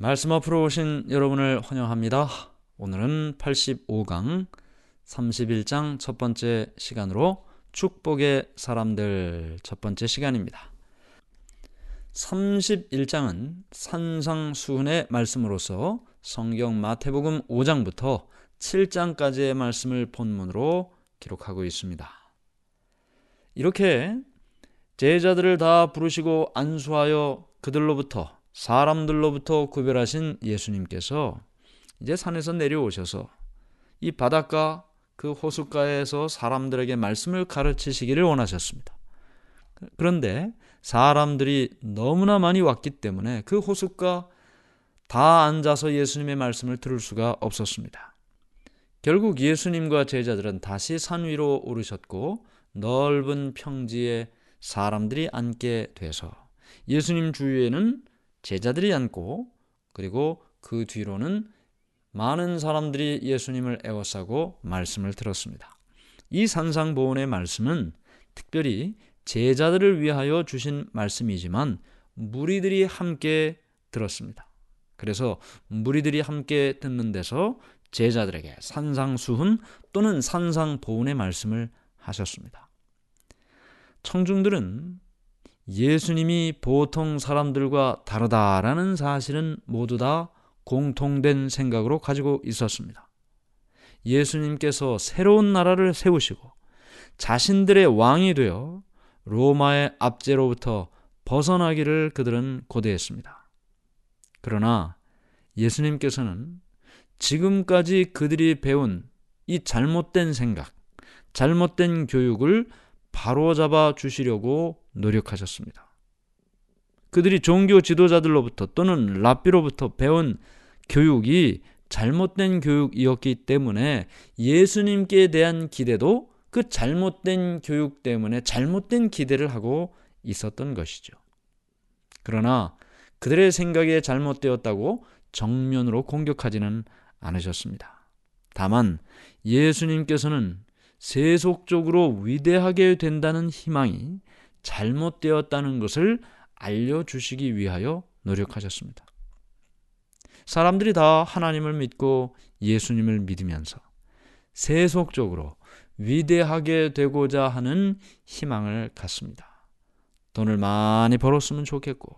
말씀 앞으로 오신 여러분을 환영합니다. 오늘은 85강 31장 첫 번째 시간으로 축복의 사람들 첫 번째 시간입니다. 31장은 산상수훈의 말씀으로서 성경 마태복음 5장부터 7장까지의 말씀을 본문으로 기록하고 있습니다. 이렇게 제자들을 다 부르시고 안수하여 그들로부터 사람들로부터 구별하신 예수님께서 이제 산에서 내려오셔서 이 바닷가 그 호숫가에서 사람들에게 말씀을 가르치시기를 원하셨습니다. 그런데 사람들이 너무나 많이 왔기 때문에 그 호숫가 다 앉아서 예수님의 말씀을 들을 수가 없었습니다. 결국 예수님과 제자들은 다시 산 위로 오르셨고 넓은 평지에 사람들이 앉게 돼서 예수님 주위에는 제자들이 앉고 그리고 그 뒤로는 많은 사람들이 예수님을 에워싸고 말씀을 들었습니다. 이 산상보훈의 말씀은 특별히 제자들을 위하여 주신 말씀이지만 무리들이 함께 들었습니다. 그래서 무리들이 함께 듣는 데서 제자들에게 산상수훈 또는 산상보훈의 말씀을 하셨습니다. 청중들은 예수님이 보통 사람들과 다르다라는 사실은 모두 다 공통된 생각으로 가지고 있었습니다. 예수님께서 새로운 나라를 세우시고 자신들의 왕이 되어 로마의 압제로부터 벗어나기를 그들은 고대했습니다. 그러나 예수님께서는 지금까지 그들이 배운 이 잘못된 생각, 잘못된 교육을 바로잡아 주시려고 노력하셨습니다. 그들이 종교 지도자들로부터 또는 랍비로부터 배운 교육이 잘못된 교육이었기 때문에 예수님께 대한 기대도 그 잘못된 교육 때문에 잘못된 기대를 하고 있었던 것이죠. 그러나 그들의 생각이 잘못되었다고 정면으로 공격하지는 않으셨습니다. 다만 예수님께서는 세속적으로 위대하게 된다는 희망이 잘못되었다는 것을 알려주시기 위하여 노력하셨습니다. 사람들이 다 하나님을 믿고 예수님을 믿으면서 세속적으로 위대하게 되고자 하는 희망을 갖습니다. 돈을 많이 벌었으면 좋겠고,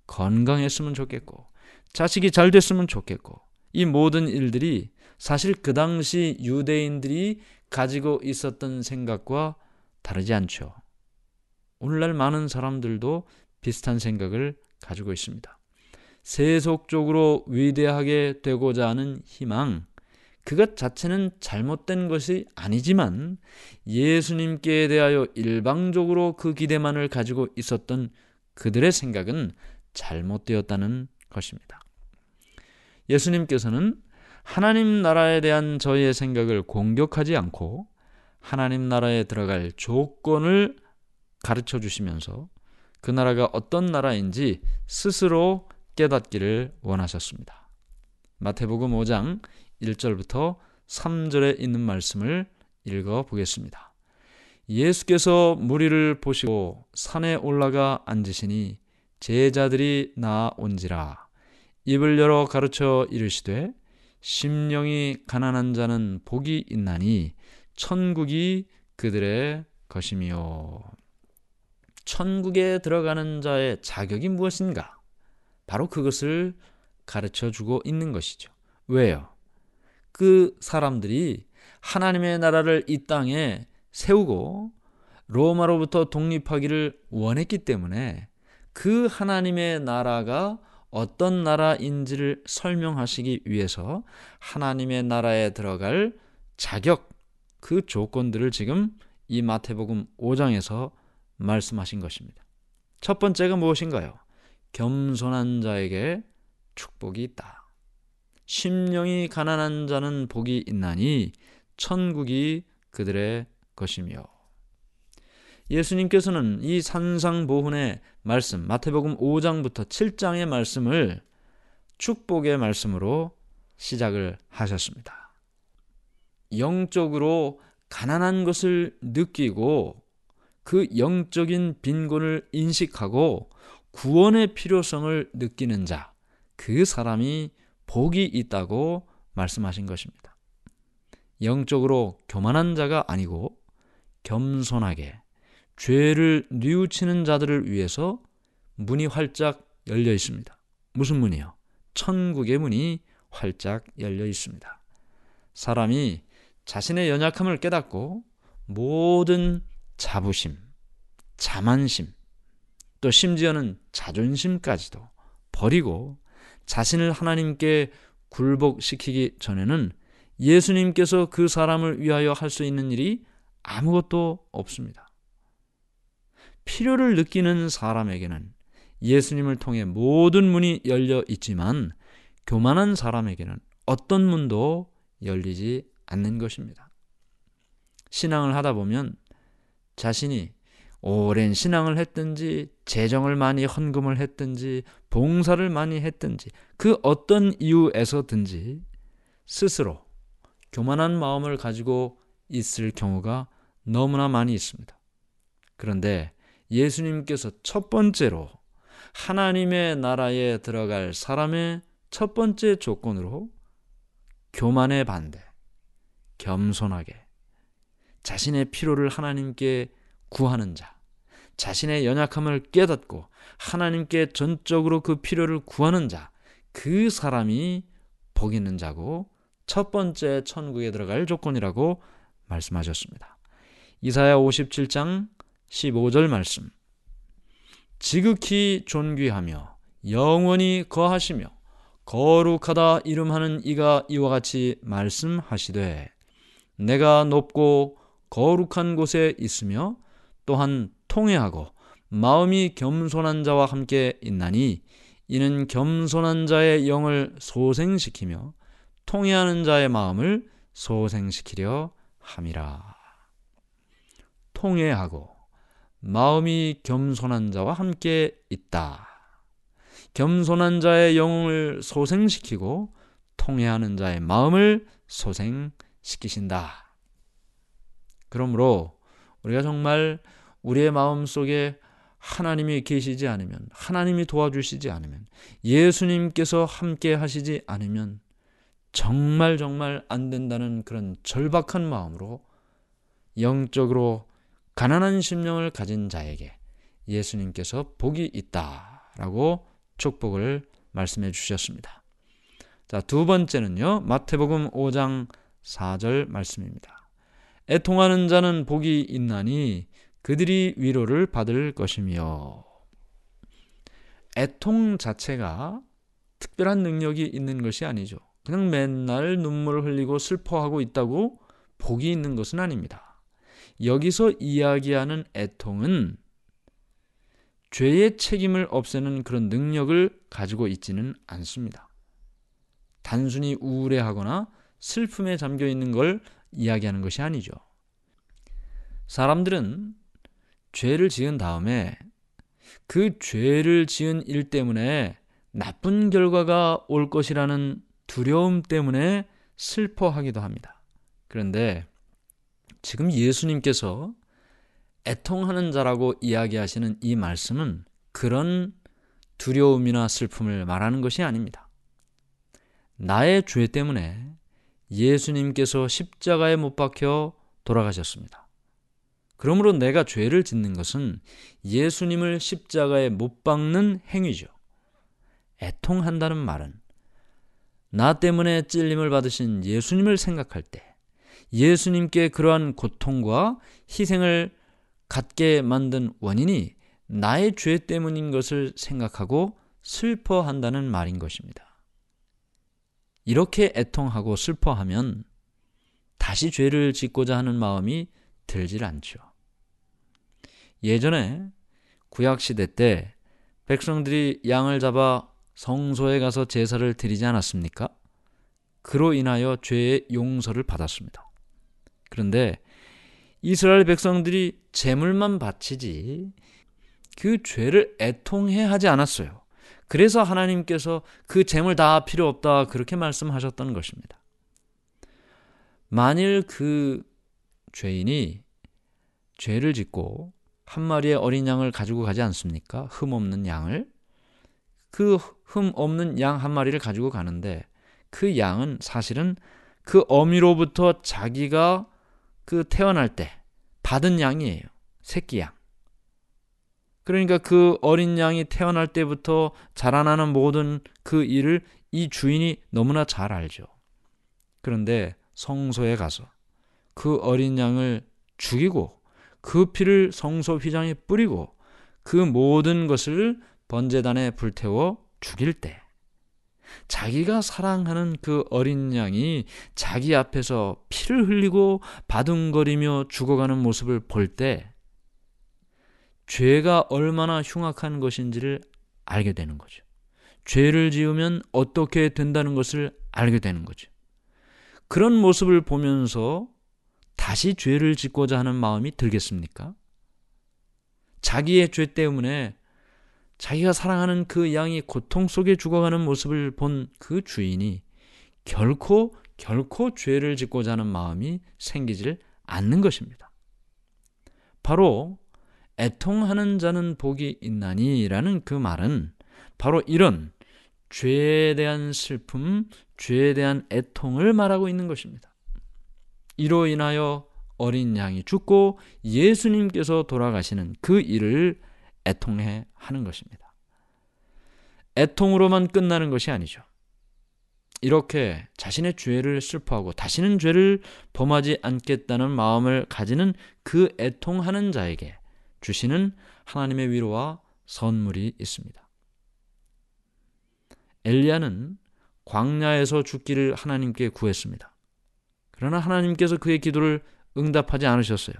건강했으면 좋겠고, 자식이 잘 됐으면 좋겠고, 이 모든 일들이 사실 그 당시 유대인들이 가지고 있었던 생각과 다르지 않죠. 오늘날 많은 사람들도 비슷한 생각을 가지고 있습니다. 세속적으로 위대하게 되고자 하는 희망, 그것 자체는 잘못된 것이 아니지만 예수님께 대하여 일방적으로 그 기대만을 가지고 있었던 그들의 생각은 잘못되었다는 것입니다. 예수님께서는 하나님 나라에 대한 저희의 생각을 공격하지 않고 하나님 나라에 들어갈 조건을 가르쳐 주시면서 그 나라가 어떤 나라인지 스스로 깨닫기를 원하셨습니다. 마태복음 5장 1절부터 3절에 있는 말씀을 읽어보겠습니다. 예수께서 무리를 보시고 산에 올라가 앉으시니 제자들이 나온지라. 입을 열어 가르쳐 이르시되 심령이 가난한 자는 복이 있나니 천국이 그들의 것이며. 천국에 들어가는 자의 자격이 무엇인가? 바로 그것을 가르쳐주고 있는 것이죠. 왜요? 그 사람들이 하나님의 나라를 이 땅에 세우고 로마로부터 독립하기를 원했기 때문에 그 하나님의 나라가 어떤 나라인지를 설명하시기 위해서 하나님의 나라에 들어갈 자격, 그 조건들을 지금 이 마태복음 5장에서 말씀하신 것입니다. 첫 번째가 무엇인가요? 겸손한 자에게 축복이 있다. 심령이 가난한 자는 복이 있나니 천국이 그들의 것이며. 예수님께서는 이 산상보훈의 말씀, 마태복음 5장부터 7장의 말씀을 축복의 말씀으로 시작을 하셨습니다. 영적으로 가난한 것을 느끼고 그 영적인 빈곤을 인식하고 구원의 필요성을 느끼는 자, 그 사람이 복이 있다고 말씀하신 것입니다. 영적으로 교만한 자가 아니고 겸손하게 죄를 뉘우치는 자들을 위해서 문이 활짝 열려 있습니다. 무슨 문이요? 천국의 문이 활짝 열려 있습니다. 사람이 자신의 연약함을 깨닫고 모든 자부심, 자만심, 또 심지어는 자존심까지도 버리고 자신을 하나님께 굴복시키기 전에는 예수님께서 그 사람을 위하여 할 수 있는 일이 아무것도 없습니다. 필요를 느끼는 사람에게는 예수님을 통해 모든 문이 열려 있지만 교만한 사람에게는 어떤 문도 열리지 않는 것입니다. 신앙을 하다 보면 자신이 오랜 신앙을 했든지 재정을 많이 헌금을 했든지 봉사를 많이 했든지 그 어떤 이유에서든지 스스로 교만한 마음을 가지고 있을 경우가 너무나 많이 있습니다. 그런데 예수님께서 첫 번째로 하나님의 나라에 들어갈 사람의 첫 번째 조건으로 교만의 반대, 겸손하게 자신의 필요를 하나님께 구하는 자, 자신의 연약함을 깨닫고 하나님께 전적으로 그 필요를 구하는 자, 그 사람이 복 있는 자고 첫 번째 천국에 들어갈 조건이라고 말씀하셨습니다. 이사야 57장 15절 말씀. 지극히 존귀하며 영원히 거하시며 거룩하다 이름하는 이가 이와 같이 말씀하시되 내가 높고 거룩한 곳에 있으며 또한 통회하고 마음이 겸손한 자와 함께 있나니 이는 겸손한 자의 영을 소생시키며 통회하는 자의 마음을 소생시키려 함이라. 통회하고 마음이 겸손한 자와 함께 있다. 겸손한 자의 영을 소생시키고 통회하는 자의 마음을 소생시키신다. 그러므로 우리가 정말 우리의 마음속에 하나님이 계시지 않으면, 하나님이 도와주시지 않으면, 예수님께서 함께 하시지 않으면 정말 안 된다는 그런 절박한 마음으로 영적으로 가난한 심령을 가진 자에게 예수님께서 복이 있다라고 축복을 말씀해 주셨습니다. 자, 두 번째는요, 마태복음 5장 4절 말씀입니다. 애통하는 자는 복이 있나니 그들이 위로를 받을 것이며. 애통 자체가 특별한 능력이 있는 것이 아니죠. 그냥 맨날 눈물을 흘리고 슬퍼하고 있다고 복이 있는 것은 아닙니다. 여기서 이야기하는 애통은 죄의 책임을 없애는 그런 능력을 가지고 있지는 않습니다. 단순히 우울해하거나 슬픔에 잠겨 있는 걸 이야기하는 것이 아니죠. 사람들은 죄를 지은 다음에 그 죄를 지은 일 때문에 나쁜 결과가 올 것이라는 두려움 때문에 슬퍼하기도 합니다. 그런데 지금 예수님께서 애통하는 자라고 이야기하시는 이 말씀은 그런 두려움이나 슬픔을 말하는 것이 아닙니다. 나의 죄 때문에 예수님께서 십자가에 못 박혀 돌아가셨습니다. 그러므로 내가 죄를 짓는 것은 예수님을 십자가에 못 박는 행위죠. 애통한다는 말은 나 때문에 찔림을 받으신 예수님을 생각할 때 예수님께 그러한 고통과 희생을 갖게 만든 원인이 나의 죄 때문인 것을 생각하고 슬퍼한다는 말인 것입니다. 이렇게 애통하고 슬퍼하면 다시 죄를 짓고자 하는 마음이 들질 않죠. 예전에 구약시대 때 백성들이 양을 잡아 성소에 가서 제사를 드리지 않았습니까? 그로 인하여 죄의 용서를 받았습니다. 그런데 이스라엘 백성들이 제물만 바치지 그 죄를 애통해 하지 않았어요. 그래서 하나님께서 그 제물 다 필요 없다 그렇게 말씀하셨던 것입니다. 만일 그 죄인이 죄를 짓고 한 마리의 어린 양을 가지고 가지 않습니까? 흠 없는 양을. 그 흠 없는 양 한 마리를 가지고 가는데 그 양은 사실은 그 어미로부터 자기가 그 태어날 때 받은 양이에요. 새끼 양. 그러니까 그 어린 양이 태어날 때부터 자라나는 모든 그 일을 이 주인이 너무나 잘 알죠. 그런데 성소에 가서 그 어린 양을 죽이고 그 피를 성소 휘장에 뿌리고 그 모든 것을 번제단에 불태워 죽일 때 자기가 사랑하는 그 어린 양이 자기 앞에서 피를 흘리고 바둥거리며 죽어가는 모습을 볼 때 죄가 얼마나 흉악한 것인지를 알게 되는 거죠. 죄를 지으면 어떻게 된다는 것을 알게 되는 거죠. 그런 모습을 보면서 다시 죄를 짓고자 하는 마음이 들겠습니까? 자기의 죄 때문에 자기가 사랑하는 그 양이 고통 속에 죽어가는 모습을 본 그 주인이 결코 죄를 짓고자 하는 마음이 생기질 않는 것입니다. 바로 애통하는 자는 복이 있나니 라는 그 말은 바로 이런 죄에 대한 슬픔, 죄에 대한 애통을 말하고 있는 것입니다. 이로 인하여 어린 양이 죽고 예수님께서 돌아가시는 그 일을 애통해 하는 것입니다. 애통으로만 끝나는 것이 아니죠. 이렇게 자신의 죄를 슬퍼하고 다시는 죄를 범하지 않겠다는 마음을 가지는 그 애통하는 자에게 주시는 하나님의 위로와 선물이 있습니다. 엘리야는 광야에서 죽기를 하나님께 구했습니다. 그러나 하나님께서 그의 기도를 응답하지 않으셨어요.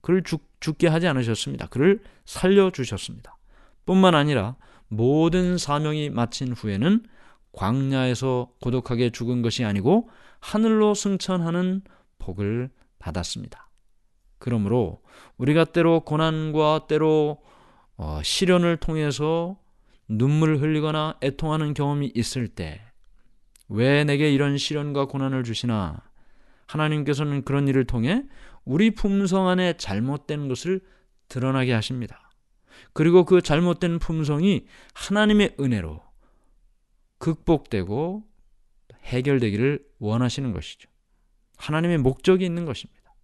그를 죽게 하지 않으셨습니다. 그를 살려주셨습니다. 뿐만 아니라 모든 사명이 마친 후에는 광야에서 고독하게 죽은 것이 아니고 하늘로 승천하는 복을 받았습니다. 그러므로 우리가 때로 고난과 때로 시련을 통해서 눈물을 흘리거나 애통하는 경험이 있을 때 왜 내게 이런 시련과 고난을 주시나? 하나님께서는 그런 일을 통해 우리 품성 안에 잘못된 것을 드러나게 하십니다. 그리고 그 잘못된 품성이 하나님의 은혜로 극복되고 해결되기를 원하시는 것이죠. 하나님의 목적이 있는 것입니다.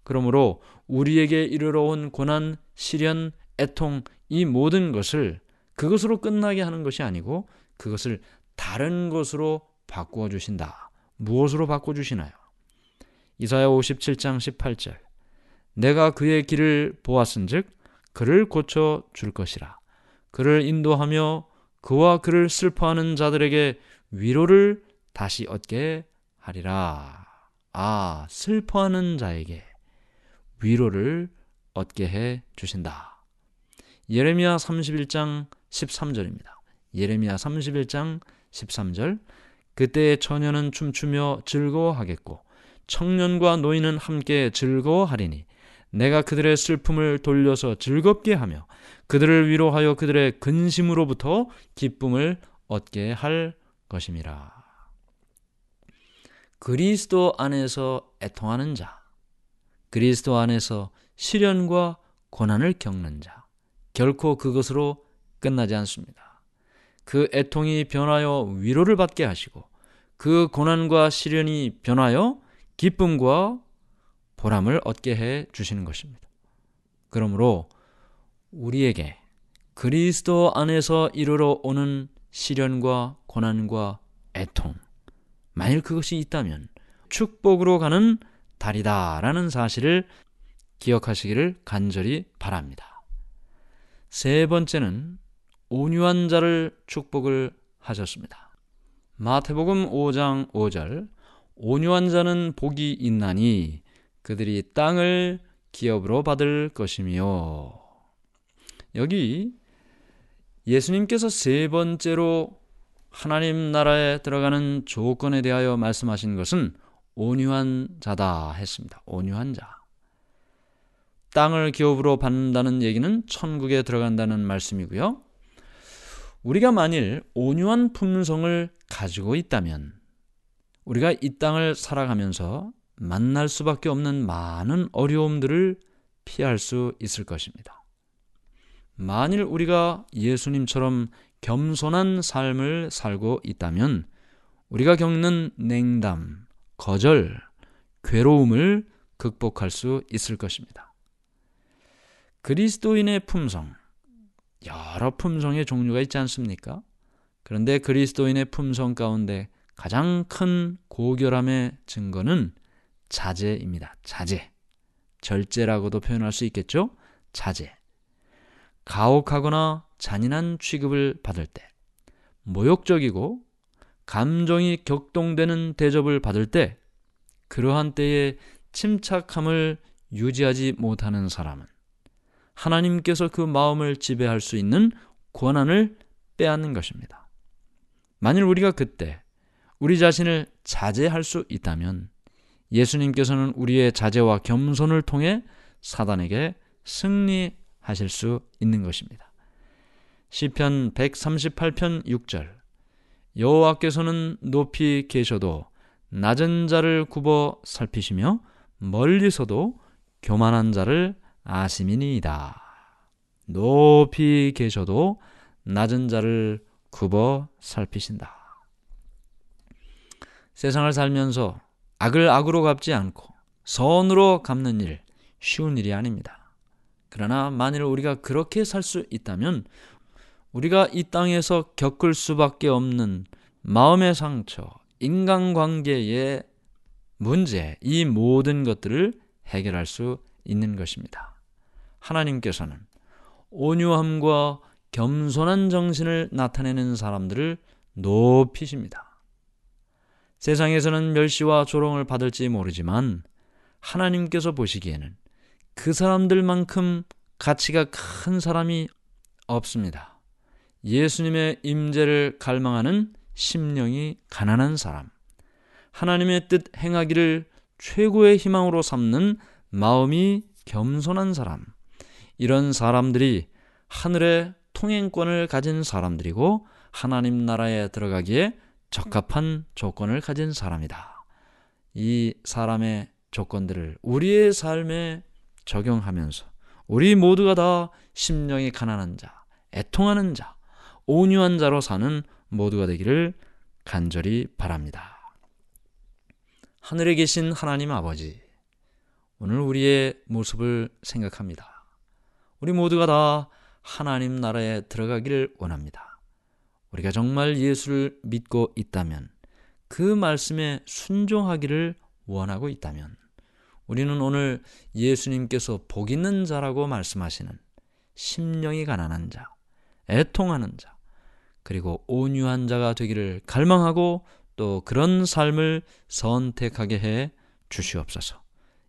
그러므로 우리에게 이르러 온 고난, 시련, 애통 이 모든 것을 그것으로 끝나게 하는 것이 아니고 그것을 다른 것으로 바꾸어 주신다. 무엇으로 바꿔주시나요? 이사야 57장 18절 내가 그의 길을 보았은즉 그를 고쳐 줄 것이라. 그를 인도하며 그와 그를 슬퍼하는 자들에게 위로를 다시 얻게 하리라. 슬퍼하는 자에게 위로를 얻게 해 주신다. 예레미야 31장 13절입니다. 예레미야 31장 13절 그때의 처녀는 춤추며 즐거워하겠고 청년과 노인은 함께 즐거워하리니 내가 그들의 슬픔을 돌려서 즐겁게 하며 그들을 위로하여 그들의 근심으로부터 기쁨을 얻게 할 것임이라. 그리스도 안에서 애통하는 자, 그리스도 안에서 시련과 고난을 겪는 자, 결코 그것으로 끝나지 않습니다. 그 애통이 변하여 위로를 받게 하시고 그 고난과 시련이 변하여 기쁨과 보람을 얻게 해 주시는 것입니다. 그러므로 우리에게 그리스도 안에서 이르러 오는 시련과 고난과 애통, 만일 그것이 있다면 축복으로 가는 달이다라는 사실을 기억하시기를 간절히 바랍니다. 세 번째는 온유한 자를 축복을 하셨습니다. 마태복음 5장 5절 온유한 자는 복이 있나니 그들이 땅을 기업으로 받을 것이며, 여기 예수님께서 세 번째로 하나님 나라에 들어가는 조건에 대하여 말씀하신 것은 온유한 자다 했습니다. 온유한 자. 땅을 기업으로 받는다는 얘기는 천국에 들어간다는 말씀이고요. 우리가 만일 온유한 품성을 가지고 있다면 우리가 이 땅을 살아가면서 만날 수밖에 없는 많은 어려움들을 피할 수 있을 것입니다. 만일 우리가 예수님처럼 겸손한 삶을 살고 있다면 우리가 겪는 냉담, 거절, 괴로움을 극복할 수 있을 것입니다. 그리스도인의 품성, 여러 품성의 종류가 있지 않습니까? 그런데 그리스도인의 품성 가운데 가장 큰 고결함의 증거는 자제입니다. 자제. 절제라고도 표현할 수 있겠죠? 자제. 가혹하거나 잔인한 취급을 받을 때, 모욕적이고 감정이 격동되는 대접을 받을 때, 그러한 때에 침착함을 유지하지 못하는 사람은 하나님께서 그 마음을 지배할 수 있는 권한을 빼앗는 것입니다. 만일 우리가 그때 우리 자신을 자제할 수 있다면 예수님께서는 우리의 자제와 겸손을 통해 사단에게 승리하실 수 있는 것입니다. 시편 138편 6절 여호와께서는 높이 계셔도 낮은 자를 굽어 살피시며 멀리서도 교만한 자를 아심이니이다. 높이 계셔도 낮은 자를 굽어 살피신다. 세상을 살면서 악을 악으로 갚지 않고 선으로 갚는 일, 쉬운 일이 아닙니다. 그러나 만일 우리가 그렇게 살 수 있다면 우리가 이 땅에서 겪을 수밖에 없는 마음의 상처, 인간관계의 문제, 이 모든 것들을 해결할 수 있는 것입니다. 하나님께서는 온유함과 겸손한 정신을 나타내는 사람들을 높이십니다. 세상에서는 멸시와 조롱을 받을지 모르지만 하나님께서 보시기에는 그 사람들만큼 가치가 큰 사람이 없습니다. 예수님의 임재를 갈망하는 심령이 가난한 사람, 하나님의 뜻 행하기를 최고의 희망으로 삼는 마음이 겸손한 사람, 이런 사람들이 하늘의 통행권을 가진 사람들이고 하나님 나라에 들어가기에 적합한 조건을 가진 사람이다. 이 사람의 조건들을 우리의 삶에 적용하면서 우리 모두가 다 심령이 가난한 자, 애통하는 자, 온유한 자로 사는 모두가 되기를 간절히 바랍니다. 하늘에 계신 하나님 아버지, 오늘 우리의 모습을 생각합니다. 우리 모두가 다 하나님 나라에 들어가기를 원합니다. 우리가 정말 예수를 믿고 있다면, 그 말씀에 순종하기를 원하고 있다면, 우리는 오늘 예수님께서 복 있는 자라고 말씀하시는 심령이 가난한 자, 애통하는 자, 그리고 온유한 자가 되기를 갈망하고 또 그런 삶을 선택하게 해 주시옵소서.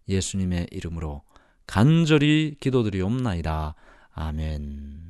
예수님의 이름으로 간절히 기도드리옵나이다. 아멘.